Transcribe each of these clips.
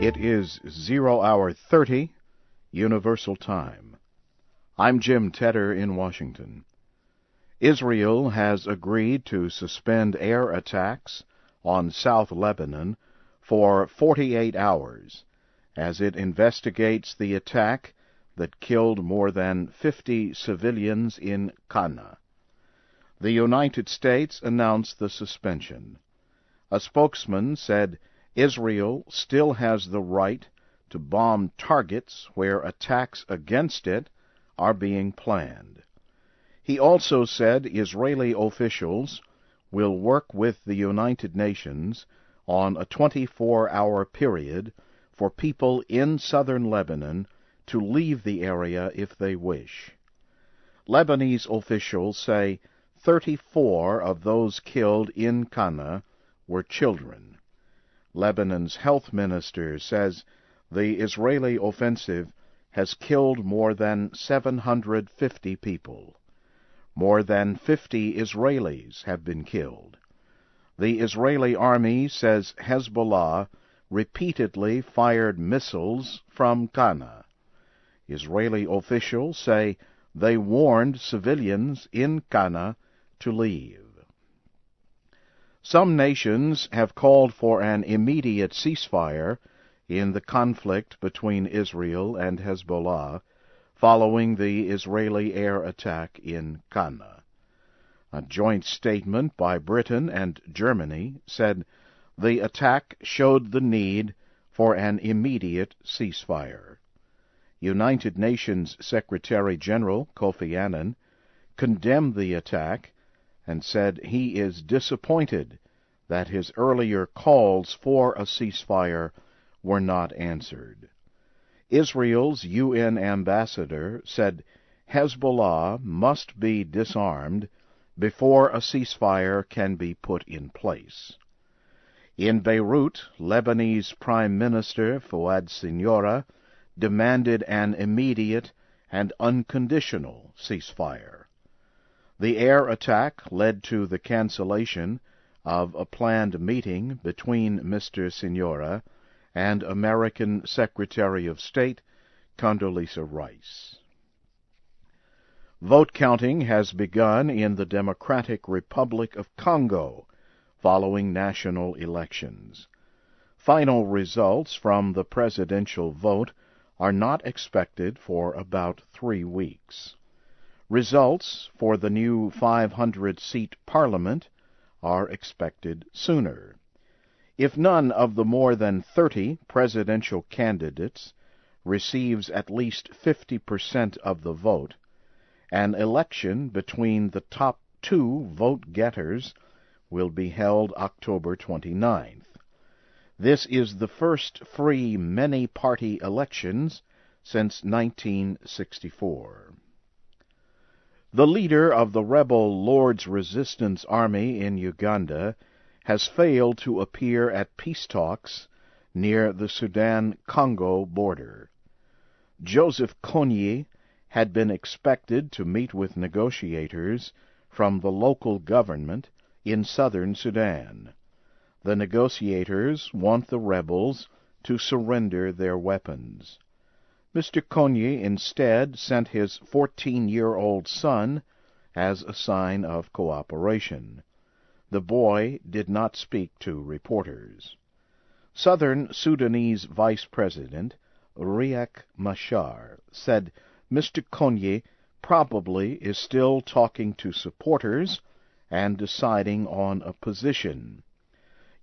It is 0 hour 30, Universal Time. I'm Jim Tedder in Washington. Israel has agreed to suspend air attacks on South Lebanon for 48 hours as it investigates the attack that killed more than 50 civilians in Qana. The United States announced the suspension. A spokesman said Israel still has the right to bomb targets where attacks against it are being planned. He also said Israeli officials will work with the United Nations on a 24-hour period for people in southern Lebanon to leave the area if they wish. Lebanese officials say 34 of those killed in Qana were children. Lebanon's health minister says the Israeli offensive has killed more than 750 people. More than 50 Israelis have been killed. The Israeli army says Hezbollah repeatedly fired missiles from Qana. Israeli officials say they warned civilians in Qana to leave. Some nations have called for an immediate ceasefire in the conflict between Israel and Hezbollah following the Israeli air attack in Qana. A joint statement by Britain and Germany said the attack showed the need for an immediate ceasefire. United Nations Secretary-General Kofi Annan condemned the attack and said he is disappointed that his earlier calls for a ceasefire were not answered. Israel's UN ambassador said Hezbollah must be disarmed before a ceasefire can be put in place. In Beirut, Lebanese Prime Minister Fouad Siniora demanded an immediate and unconditional ceasefire. The air attack led to the cancellation of a planned meeting between Mr. Siniora and American Secretary of State Condoleezza Rice. Vote counting has begun in the Democratic Republic of Congo following national elections. Final results from the presidential vote are not expected for about 3 weeks. Results for the new 500-seat parliament are expected sooner. If none of the more than 30 presidential candidates receives at least 50% of the vote, an election between the top 2 vote-getters will be held October 29th. This is the first free many-party elections since 1964. The leader of the rebel Lord's Resistance Army in Uganda has failed to appear at peace talks near the Sudan-Congo border. Joseph Kony had been expected to meet with negotiators from the local government in southern Sudan. The negotiators want the rebels to surrender their weapons. Mr. Kony instead sent his 14-year-old son as a sign of cooperation. The boy did not speak to reporters. Southern Sudanese Vice President Riek Machar said Mr. Kony probably is still talking to supporters and deciding on a position.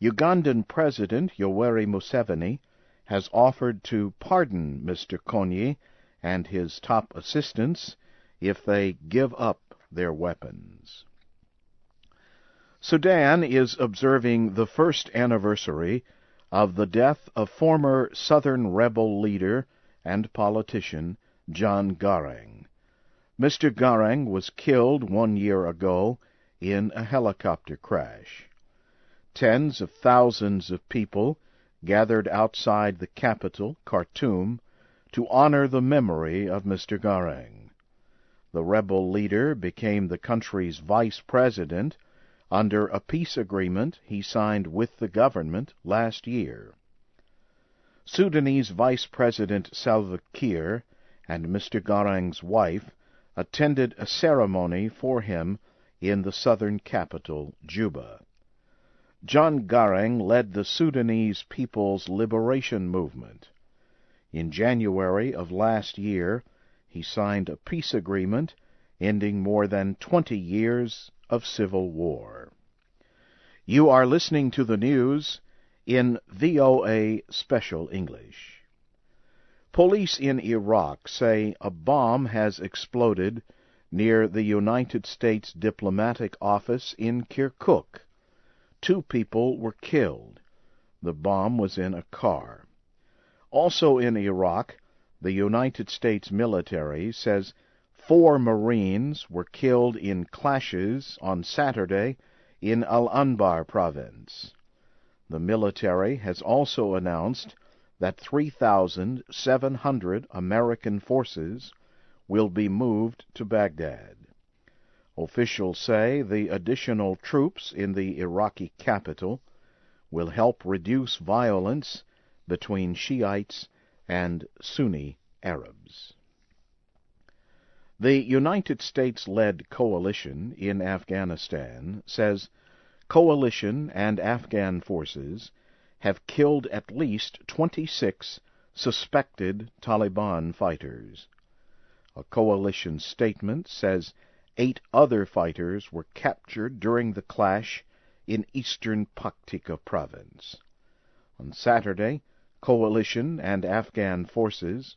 Ugandan President Yoweri Museveni has offered to pardon Mr. Kony and his top assistants if they give up their weapons. Sudan is observing the first anniversary of the death of former Southern rebel leader and politician John Garang. Mr. Garang was killed 1 year ago in a helicopter crash. Tens of thousands of people gathered outside the capital, Khartoum, to honor the memory of Mr. Garang. The rebel leader became the country's vice president under a peace agreement he signed with the government last year. Sudanese Vice President Salva Kiir and Mr. Garang's wife attended a ceremony for him in the southern capital, Juba. John Garang led the Sudanese People's Liberation Movement. In January of last year, he signed a peace agreement ending more than 20 years of civil war. You are listening to the news in VOA Special English. Police in Iraq say a bomb has exploded near the United States diplomatic office in Kirkuk. 2 people were killed. The bomb was in a car. Also in Iraq, the United States military says 4 Marines were killed in clashes on Saturday in Al-Anbar province. The military has also announced that 3,700 American forces will be moved to Baghdad. Officials say the additional troops in the Iraqi capital will help reduce violence between Shiites and Sunni Arabs. The United States-led coalition in Afghanistan says coalition and Afghan forces have killed at least 26 suspected Taliban fighters. A coalition statement says 8 other fighters were captured during the clash in eastern Paktika province. On Saturday, coalition and Afghan forces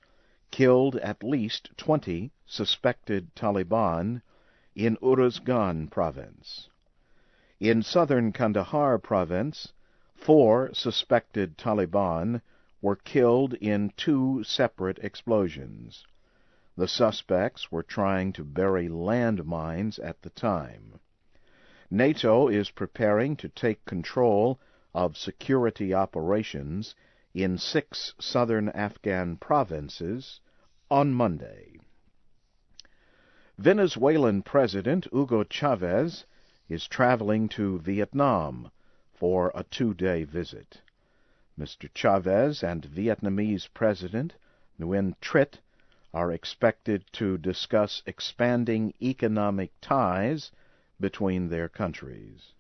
killed at least 20 suspected Taliban in Uruzgan province. In southern Kandahar province, 4 suspected Taliban were killed in 2 separate explosions. The suspects were trying to bury landmines at the time. NATO is preparing to take control of security operations in 6 southern Afghan provinces on Monday. Venezuelan President Hugo Chavez is traveling to Vietnam for a 2-day visit. Mr. Chavez and Vietnamese President Nguyen Triet are expected to discuss expanding economic ties between their countries.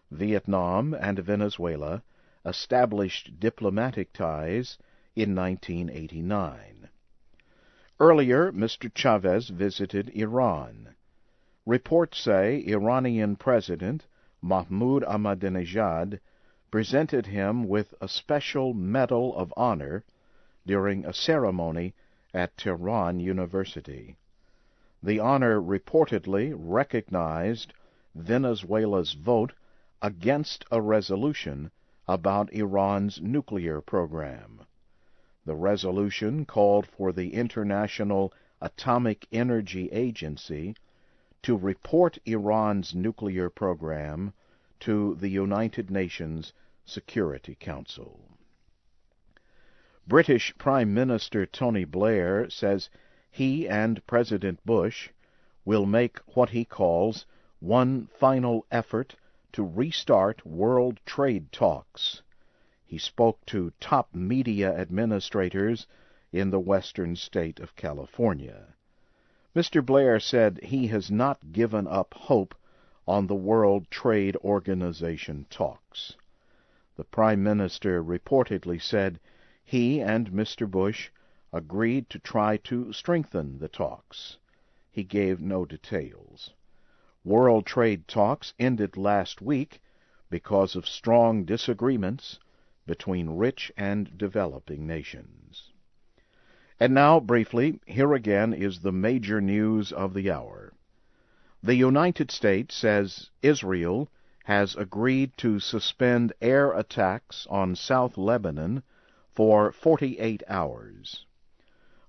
Vietnam and Venezuela established diplomatic ties in 1989. Earlier, Mr. Chavez visited Iran. Reports say Iranian President Mahmoud Ahmadinejad presented him with a special Medal of Honor during a ceremony at Tehran University. The honor reportedly recognized Venezuela's vote against a resolution about Iran's nuclear program. The resolution called for the International Atomic Energy Agency to report Iran's nuclear program to the United Nations Security Council. British Prime Minister Tony Blair says he and President Bush will make what he calls one final effort to restart world trade talks. He spoke to top media administrators in the western state of California. Mr. Blair said he has not given up hope on the World Trade Organization talks. The Prime Minister reportedly said he and Mr. Bush agreed to try to strengthen the talks. He gave no details. World trade talks ended last week because of strong disagreements between rich and developing nations. And now, briefly, here again is the major news of the hour. The United States says Israel has agreed to suspend air attacks on South Lebanon for 48 hours.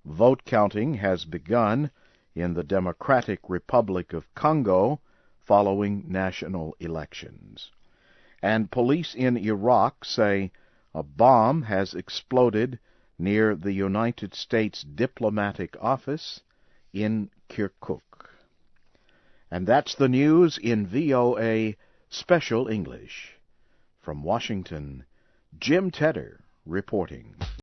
Vote counting has begun in the Democratic Republic of Congo following national elections. And police in Iraq say a bomb has exploded near the United States diplomatic office in Kirkuk. And that's the news in VOA Special English. From Washington, Jim Tedder reporting.